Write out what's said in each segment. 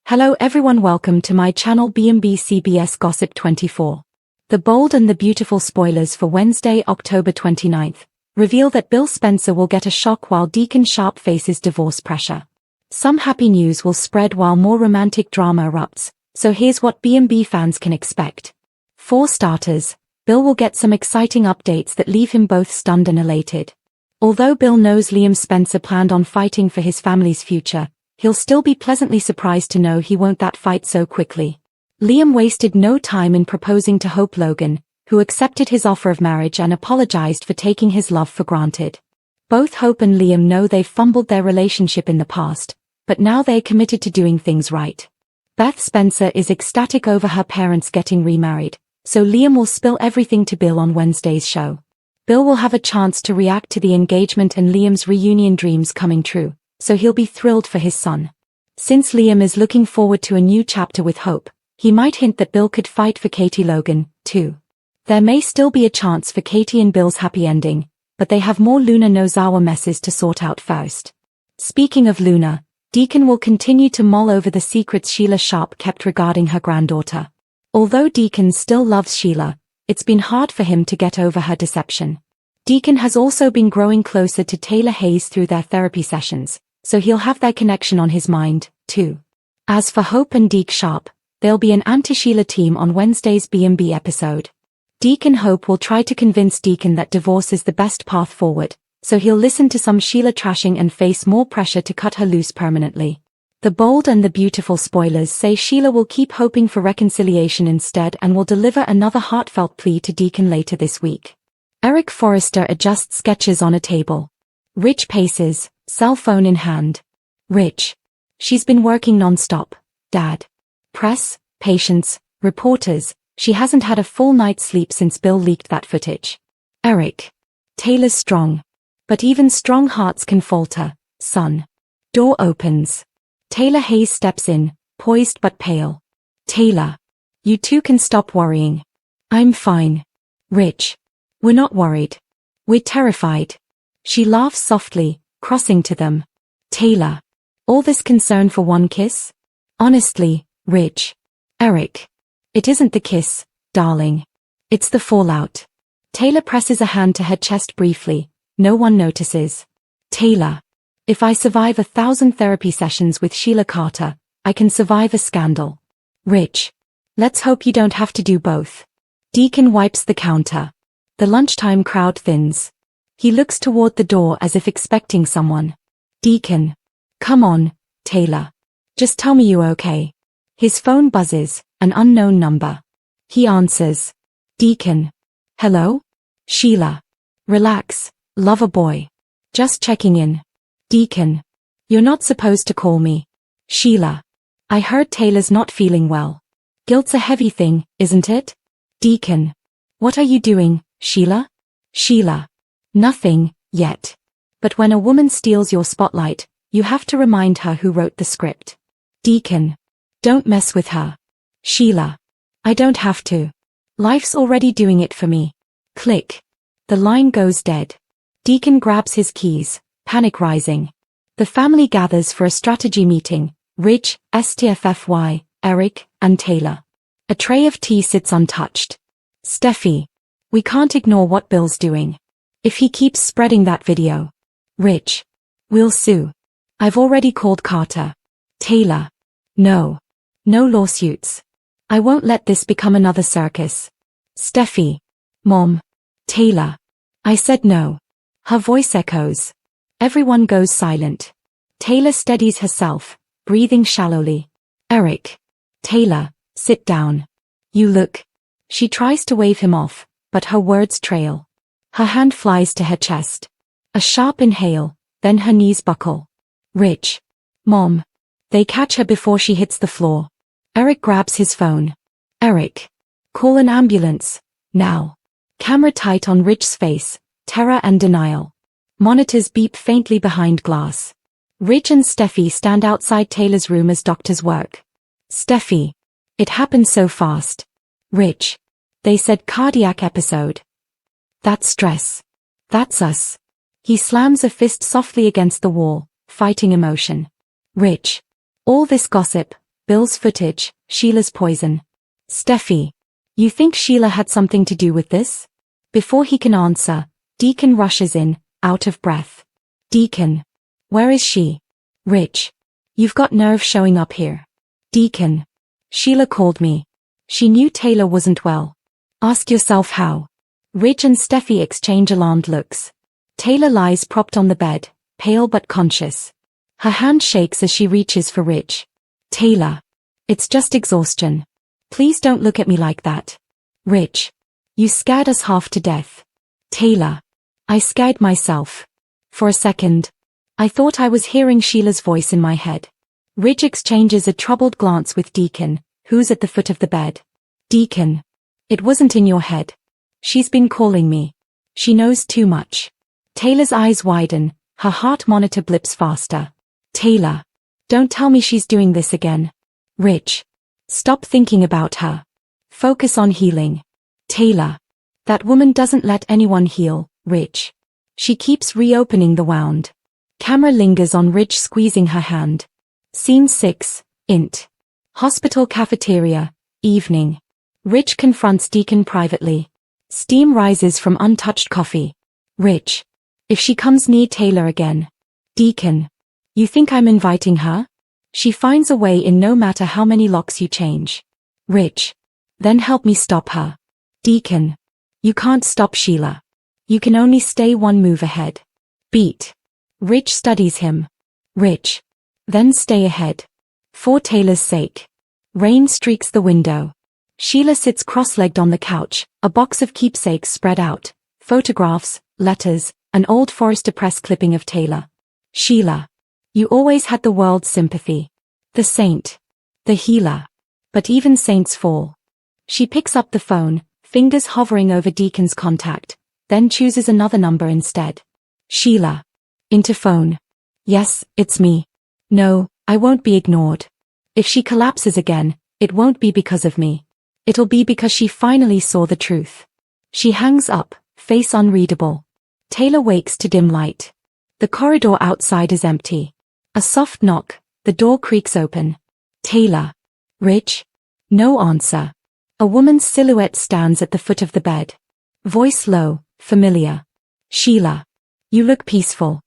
Hello everyone, welcome to my channel B&B CBS Gossip 24. The bold and the beautiful spoilers for Wednesday, October 29th, reveal that Bill Spencer will get a shock while Deacon Sharp faces divorce pressure. Some happy news will spread while more romantic drama erupts, so here's what B&B fans can expect. For starters, Bill will get some exciting updates that leave him both stunned and elated. Although Bill knows Liam Spencer planned on fighting for his family's future, he'll still be pleasantly surprised to know he won't that fight so quickly. Liam wasted no time in proposing to Hope Logan, who accepted his offer of marriage and apologized for taking his love for granted. Both Hope and Liam know they've fumbled their relationship in the past, but now they're committed to doing things right. Beth Spencer is ecstatic over her parents getting remarried, so Liam will spill everything to Bill on Wednesday's show. Bill will have a chance to react to the engagement and Liam's reunion dreams coming true, so he'll be thrilled for his son. Since Liam is looking forward to a new chapter with Hope, he might hint that Bill could fight for Katie Logan, too. There may still be a chance for Katie and Bill's happy ending, but they have more Luna Nozawa messes to sort out first. Speaking of Luna, Deacon will continue to mull over the secrets Sheila Sharp kept regarding her granddaughter. Although Deacon still loves Sheila, it's been hard for him to get over her deception. Deacon has also been growing closer to Taylor Hayes through their therapy sessions, so he'll have their connection on his mind, too. As for Hope and Deke Sharp, they'll be an anti-Sheila team on Wednesday's B&B episode. Deke and Hope will try to convince Deacon that divorce is the best path forward, so he'll listen to some Sheila trashing and face more pressure to cut her loose permanently. The bold and the beautiful spoilers say Sheila will keep hoping for reconciliation instead and will deliver another heartfelt plea to Deacon later this week. Eric Forrester adjusts sketches on a table. Rich paces, cell phone in hand. Rich. She's been working non-stop, Dad. Press, patients, reporters, she hasn't had a full night's sleep since Bill leaked that footage. Eric. Taylor's strong. But even strong hearts can falter, son. Door opens. Taylor Hayes steps in, poised but pale. Taylor. You two can stop worrying. I'm fine. Rich. We're not worried. We're terrified. She laughs softly, crossing to them. Taylor. All this concern for one kiss? Honestly, Rich. Eric. It isn't the kiss, darling. It's the fallout. Taylor presses a hand to her chest briefly. No one notices. Taylor. If I survive 1,000 therapy sessions with Sheila Carter, I can survive a scandal. Rich. Let's hope you don't have to do both. Deacon wipes the counter. The lunchtime crowd thins. He looks toward the door as if expecting someone. Deacon. Come on, Taylor. Just tell me you're okay. His phone buzzes, an unknown number. He answers. Deacon. Hello? Sheila. Relax, lover boy. Just checking in. Deacon. You're not supposed to call me. Sheila. I heard Taylor's not feeling well. Guilt's a heavy thing, isn't it? Deacon. What are you doing, Sheila? Sheila. Nothing, yet. But when a woman steals your spotlight, you have to remind her who wrote the script. Deacon. Don't mess with her. Sheila. I don't have to. Life's already doing it for me. Click. The line goes dead. Deacon grabs his keys, panic rising. The family gathers for a strategy meeting, Rich, STFFY, Eric, and Taylor. A tray of tea sits untouched. Steffi. We can't ignore what Bill's doing. If he keeps spreading that video. Rich. We'll sue. I've already called Carter. Taylor. No. No lawsuits. I won't let this become another circus. Steffi. Mom. Taylor. I said no. Her voice echoes. Everyone goes silent. Taylor steadies herself, breathing shallowly. Eric. Taylor, sit down. You look. She tries to wave him off, but her words trail. Her hand flies to her chest. A sharp inhale, then her knees buckle. Rich. Mom. They catch her before she hits the floor. Eric grabs his phone. Eric. Call an ambulance, now. Camera tight on Rich's face, terror and denial. Monitors beep faintly behind glass. Rich and Steffi stand outside Taylor's room as doctors work. Steffi. It happened so fast. Rich. They said cardiac episode. That's stress. That's us. He slams a fist softly against the wall, fighting emotion. Rich. All this gossip, Bill's footage, Sheila's poison. Steffi. You think Sheila had something to do with this? Before he can answer, Deacon rushes in, out of breath. Deacon. Where is she? Rich. You've got nerve showing up here. Deacon. Sheila called me. She knew Taylor wasn't well. Ask yourself how. Rich and Steffi exchange alarmed looks. Taylor lies propped on the bed, pale but conscious. Her hand shakes as she reaches for Rich. Taylor. It's just exhaustion. Please don't look at me like that. Rich. You scared us half to death. Taylor. I scared myself. For a second. I thought I was hearing Sheila's voice in my head. Rich exchanges a troubled glance with Deacon, who's at the foot of the bed. Deacon. It wasn't in your head. She's been calling me. She knows too much. Taylor's eyes widen, her heart monitor blips faster. Taylor. Don't tell me she's doing this again. Rich. Stop thinking about her. Focus on healing. Taylor. That woman doesn't let anyone heal, Rich. She keeps reopening the wound. Camera lingers on Rich squeezing her hand. Scene 6, int. Hospital cafeteria, evening. Rich confronts Deacon privately. Steam rises from untouched coffee. Rich. If she comes near Taylor again. Deacon. You think I'm inviting her? She finds a way in no matter how many locks you change. Rich. Then help me stop her. Deacon. You can't stop Sheila. You can only stay one move ahead. Beat. Rich studies him. Rich. Then stay ahead. For Taylor's sake. Rain streaks the window. Sheila sits cross-legged on the couch, a box of keepsakes spread out, photographs, letters, an old Forrester Press clipping of Taylor. Sheila. You always had the world's sympathy. The saint. The healer. But even saints fall. She picks up the phone, fingers hovering over Deacon's contact, then chooses another number instead. Sheila. Interphone. Yes, it's me. No, I won't be ignored. If she collapses again, it won't be because of me. It'll be because she finally saw the truth. She hangs up, face unreadable. Taylor wakes to dim light. The corridor outside is empty. A soft knock, the door creaks open. Taylor. Rich? No answer. A woman's silhouette stands at the foot of the bed. Voice low, familiar. Sheila. You look peaceful.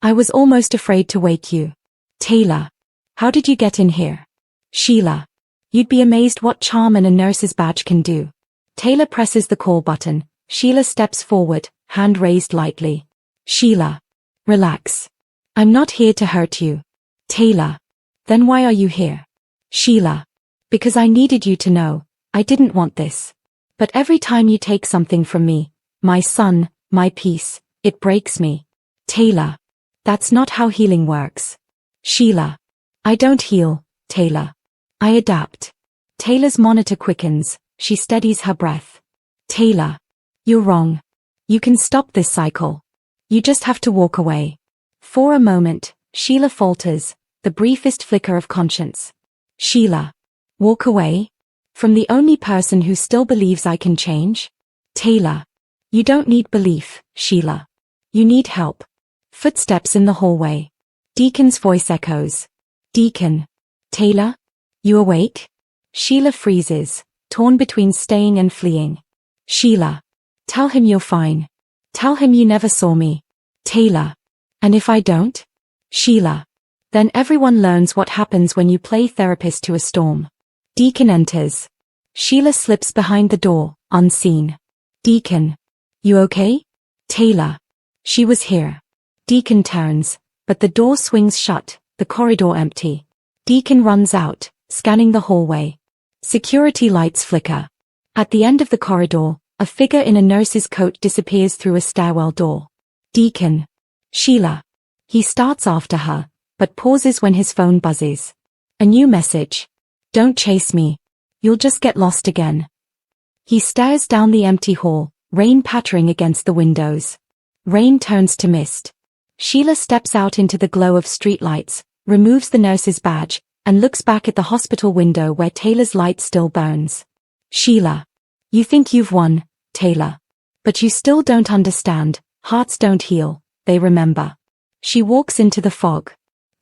I was almost afraid to wake you. Taylor. How did you get in here? Sheila. You'd be amazed what charm and a nurse's badge can do. Taylor presses the call button. Sheila steps forward, hand raised lightly. Sheila. Relax. I'm not here to hurt you. Taylor. Then why are you here? Sheila. Because I needed you to know. I didn't want this. But every time you take something from me, my son, my peace, it breaks me. Taylor. That's not how healing works. Sheila. I don't heal, Taylor. I adapt. Taylor's monitor quickens, she steadies her breath. Taylor. You're wrong. You can stop this cycle. You just have to walk away. For a moment, Sheila falters, the briefest flicker of conscience. Sheila. Walk away? From the only person who still believes I can change? Taylor. You don't need belief, Sheila. You need help. Footsteps in the hallway. Deacon's voice echoes. Deacon. Taylor? You awake? Sheila freezes, torn between staying and fleeing. Sheila. Tell him you're fine. Tell him you never saw me. Taylor. And if I don't? Sheila. Then everyone learns what happens when you play therapist to a storm. Deacon enters. Sheila slips behind the door, unseen. Deacon. You okay? Taylor. She was here. Deacon turns, but the door swings shut, the corridor empty. Deacon runs out, scanning the hallway. Security lights flicker. At the end of the corridor, a figure in a nurse's coat disappears through a stairwell door. Deacon. Sheila. He starts after her, but pauses when his phone buzzes. A new message. Don't chase me. You'll just get lost again. He stares down the empty hall, rain pattering against the windows. Rain turns to mist. Sheila steps out into the glow of streetlights, removes the nurse's badge, and looks back at the hospital window where Taylor's light still burns. Sheila. You think you've won, Taylor. But you still don't understand. Hearts don't heal, they remember. She walks into the fog.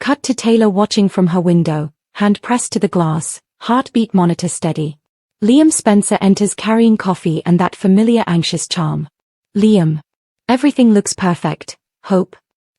Cut to Taylor watching from her window, hand pressed to the glass, heartbeat monitor steady. Liam Spencer enters carrying coffee and that familiar anxious charm. Liam. Everything looks perfect, Hope.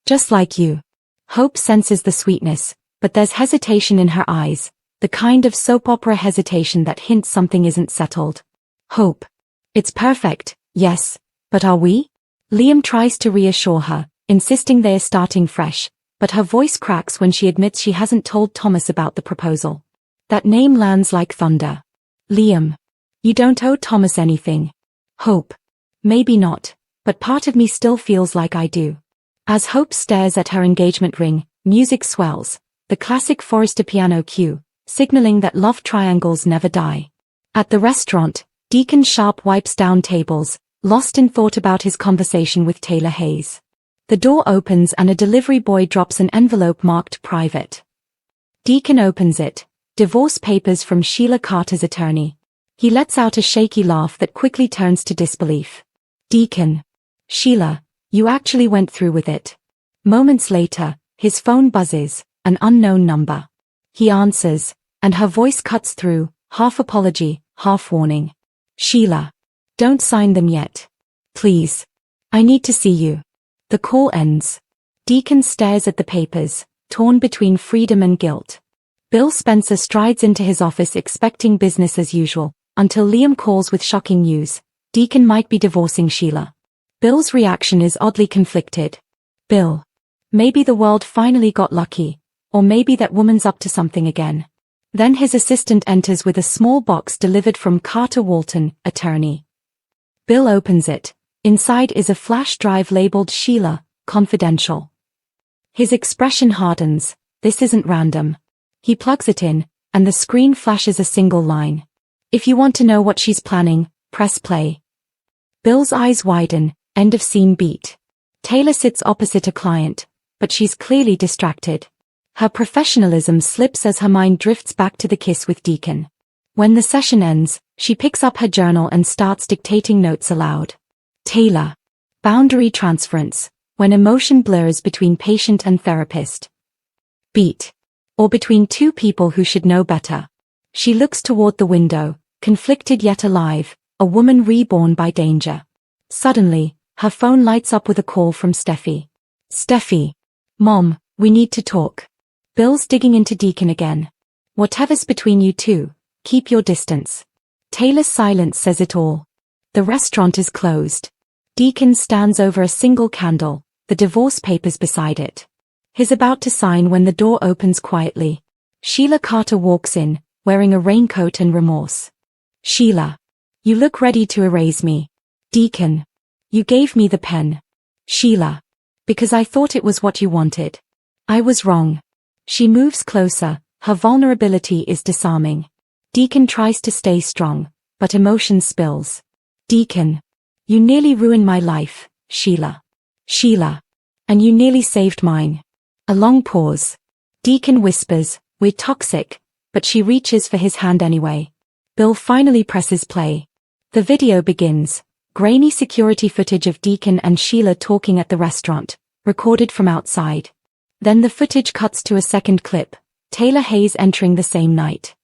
Just like you. Hope senses the sweetness, but there's hesitation in her eyes, the kind of soap opera hesitation that hints something isn't settled. Hope. It's perfect, yes, but are we? Liam tries to reassure her, insisting they are starting fresh, but her voice cracks when she admits she hasn't told Thomas about the proposal. That name lands like thunder. Liam. You don't owe Thomas anything. Hope. Maybe not, but part of me still feels like I do. As Hope stares at her engagement ring, music swells, the classic Forrester piano cue, signaling that love triangles never die. At the restaurant, Deacon Sharp wipes down tables, lost in thought about his conversation with Taylor Hayes. The door opens and a delivery boy drops an envelope marked private. Deacon opens it, divorce papers from Sheila Carter's attorney. He lets out a shaky laugh that quickly turns to disbelief. Deacon. Sheila, you actually went through with it. Moments later, his phone buzzes, an unknown number. He answers, and her voice cuts through, half apology, half warning. Sheila. Don't sign them yet. Please. I need to see you. The call ends. Deacon stares at the papers, torn between freedom and guilt. Bill Spencer strides into his office expecting business as usual, until Liam calls with shocking news. Deacon might be divorcing Sheila. Bill's reaction is oddly conflicted. Bill. Maybe the world finally got lucky, or maybe that woman's up to something again. Then his assistant enters with a small box delivered from Carter Walton, attorney. Bill opens it. Inside is a flash drive labeled Sheila, confidential. His expression hardens. This isn't random. He plugs it in, and the screen flashes a single line. If you want to know what she's planning, press play. Bill's eyes widen, end of scene beat. Taylor sits opposite a client, but she's clearly distracted. Her professionalism slips as her mind drifts back to the kiss with Deacon. When the session ends, she picks up her journal and starts dictating notes aloud. Taylor. Boundary transference, when emotion blurs between patient and therapist. Beat. Or between two people who should know better. She looks toward the window, conflicted yet alive, a woman reborn by danger. Suddenly, her phone lights up with a call from Steffi. Steffi. Mom, we need to talk. Bill's digging into Deacon again. Whatever's between you two, keep your distance. Taylor's silence says it all. The restaurant is closed. Deacon stands over a single candle, the divorce papers beside it. He's about to sign when the door opens quietly. Sheila Carter walks in, wearing a raincoat and remorse. Sheila. You look ready to erase me. Deacon. You gave me the pen. Sheila. Because I thought it was what you wanted. I was wrong. She moves closer, her vulnerability is disarming. Deacon tries to stay strong, but emotion spills. Deacon. You nearly ruined my life, Sheila. Sheila. And you nearly saved mine. A long pause. Deacon whispers, we're toxic, but she reaches for his hand anyway. Bill finally presses play. The video begins, grainy security footage of Deacon and Sheila talking at the restaurant, recorded from outside. Then the footage cuts to a second clip, Taylor Hayes entering the same night.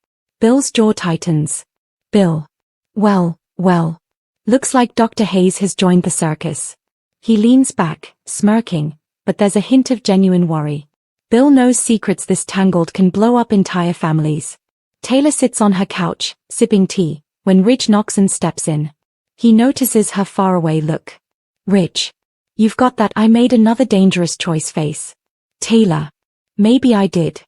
Bill's jaw tightens. Bill. Well. Looks like Dr. Hayes has joined the circus. He leans back, smirking, but there's a hint of genuine worry. Bill knows secrets this tangled can blow up entire families. Taylor sits on her couch, sipping tea, when Ridge knocks and steps in. He notices her faraway look. Ridge. You've got that I made another dangerous choice face. Taylor. Maybe I did.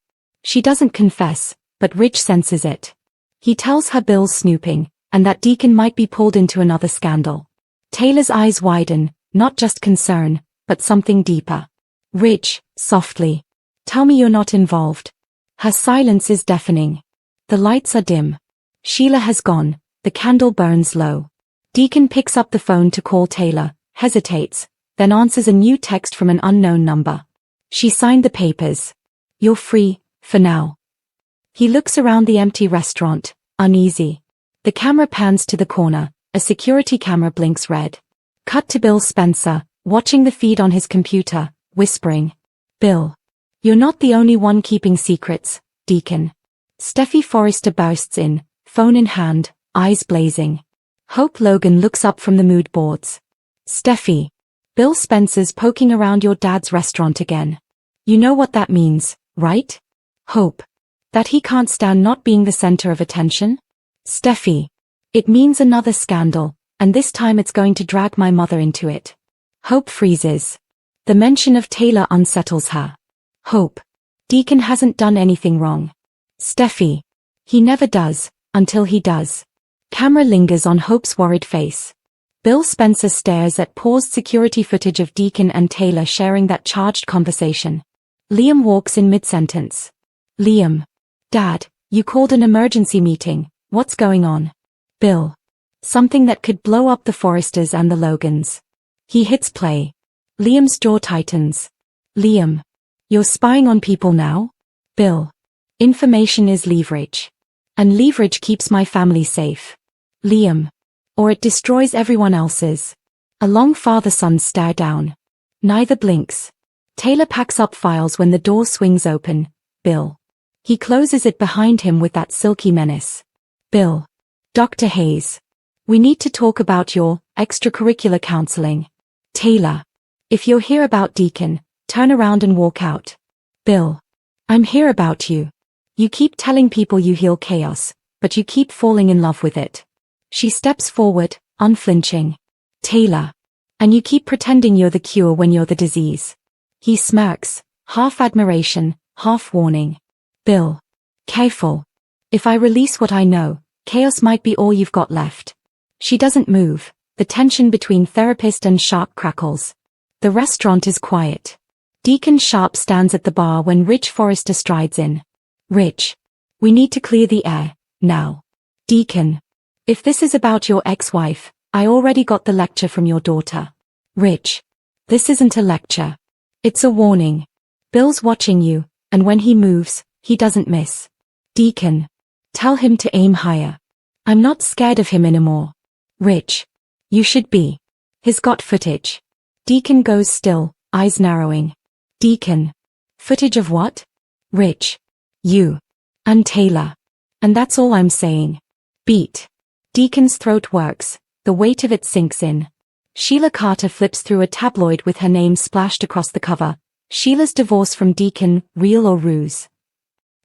She doesn't confess, but Ridge senses it. He tells her Bill's snooping, and that Deacon might be pulled into another scandal. Taylor's eyes widen, not just concern, but something deeper. Ridge, softly. Tell me you're not involved. Her silence is deafening. The lights are dim. Sheila has gone, the candle burns low. Deacon picks up the phone to call Taylor, hesitates, then answers a new text from an unknown number. She signed the papers. You're free, for now. He looks around the empty restaurant, uneasy. The camera pans to the corner, a security camera blinks red. Cut to Bill Spencer, watching the feed on his computer, whispering. Bill. You're not the only one keeping secrets, Deacon. Steffi Forrester bursts in, phone in hand, eyes blazing. Hope Logan looks up from the mood boards. Steffi. Bill Spencer's poking around your dad's restaurant again. You know what that means, right? Hope. That he can't stand not being the center of attention? Steffi. It means another scandal, and this time it's going to drag my mother into it. Hope freezes. The mention of Taylor unsettles her. Hope. Deacon hasn't done anything wrong. Steffi. He never does, until he does. Camera lingers on Hope's worried face. Bill Spencer stares at paused security footage of Deacon and Taylor sharing that charged conversation. Liam walks in mid-sentence. Liam. Dad, you called an emergency meeting, what's going on? Bill. Something that could blow up the Forresters and the Logans. He hits play. Liam's jaw tightens. Liam. You're spying on people now? Bill. Information is leverage. And leverage keeps my family safe. Liam. Or it destroys everyone else's. A long father-son stare down. Neither blinks. Taylor packs up files when the door swings open. Bill. He closes it behind him with that silky menace. Bill. Dr. Hayes. We need to talk about your extracurricular counseling. Taylor. If you're here about Deacon, turn around and walk out. Bill. I'm here about you. You keep telling people you heal chaos, but you keep falling in love with it. She steps forward, unflinching. Taylor. And you keep pretending you're the cure when you're the disease. He smirks, half admiration, half warning. Bill. Careful. If I release what I know, chaos might be all you've got left. She doesn't move. The tension between therapist and Sharp crackles. The restaurant is quiet. Deacon Sharp stands at the bar when Rich Forrester strides in. Rich. We need to clear the air, now. Deacon. If this is about your ex-wife, I already got the lecture from your daughter. Rich. This isn't a lecture. It's a warning. Bill's watching you, and when he moves, he doesn't miss. Deacon. Tell him to aim higher. I'm not scared of him anymore. Rich. You should be. He's got footage. Deacon goes still, eyes narrowing. Deacon. Footage of what? Rich. You. And Taylor. And that's all I'm saying. Beat. Deacon's throat works, the weight of it sinks in. Sheila Carter flips through a tabloid with her name splashed across the cover. Sheila's divorce from Deacon, real or ruse?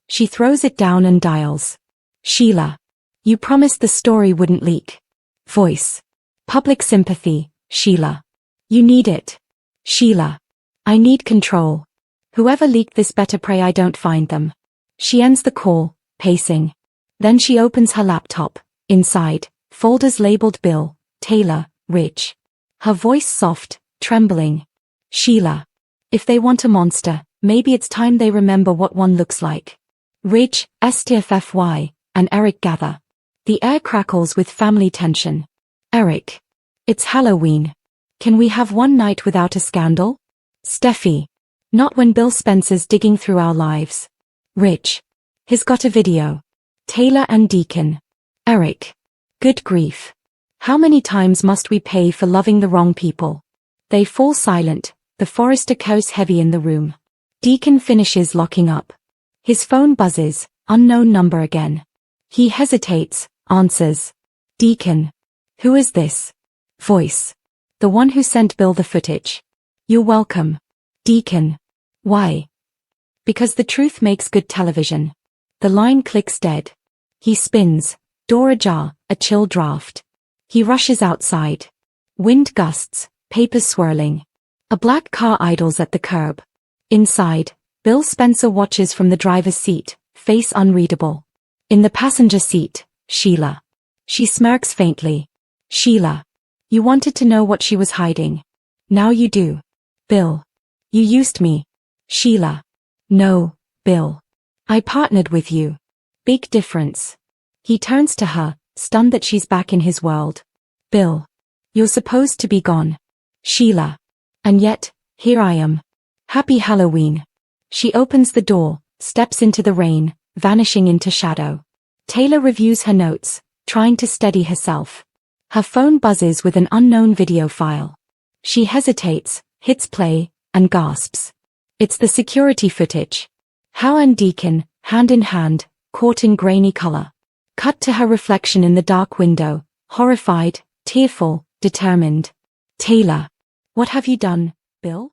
She throws it down and dials. Sheila. You promised the story wouldn't leak. Voice. Public sympathy, Sheila. You need it. Sheila. I need control. Whoever leaked this better pray I don't find them. She ends the call, pacing. Then she opens her laptop. Inside, folders labeled Bill, Taylor, Rich. Her voice soft, trembling. Sheila. If they want a monster, maybe it's time they remember what one looks like. Rich, STFFY, and Eric gather. The air crackles with family tension. Eric. It's Halloween. Can we have one night without a scandal? Steffi. Not when Bill Spencer's digging through our lives. Rich. He's got a video. Taylor and Deacon. Eric. Good grief. How many times must we pay for loving the wrong people? They fall silent, the Forrester coats heavy in the room. Deacon finishes locking up. His phone buzzes, unknown number again. He hesitates, answers. Deacon. Who is this? Voice. The one who sent Bill the footage. You're welcome. Deacon. Why? Because the truth makes good television. The line clicks dead. He spins, door ajar, a chill draft. He rushes outside. Wind gusts, papers swirling. A black car idles at the curb. Inside, Bill Spencer watches from the driver's seat, face unreadable. In the passenger seat, Sheila. She smirks faintly. Sheila. You wanted to know what she was hiding. Now you do. Bill. You used me. Sheila. No, Bill. I partnered with you. Big difference. He turns to her, stunned that she's back in his world. Bill. You're supposed to be gone. Sheila. And yet, here I am. Happy Halloween. She opens the door, steps into the rain, vanishing into shadow. Taylor reviews her notes, trying to steady herself. Her phone buzzes with an unknown video file. She hesitates, hits play, and gasps. It's the security footage. Hal and Deacon, hand in hand, caught in grainy color. Cut to her reflection in the dark window, horrified, tearful, determined. Taylor. What have you done, Bill?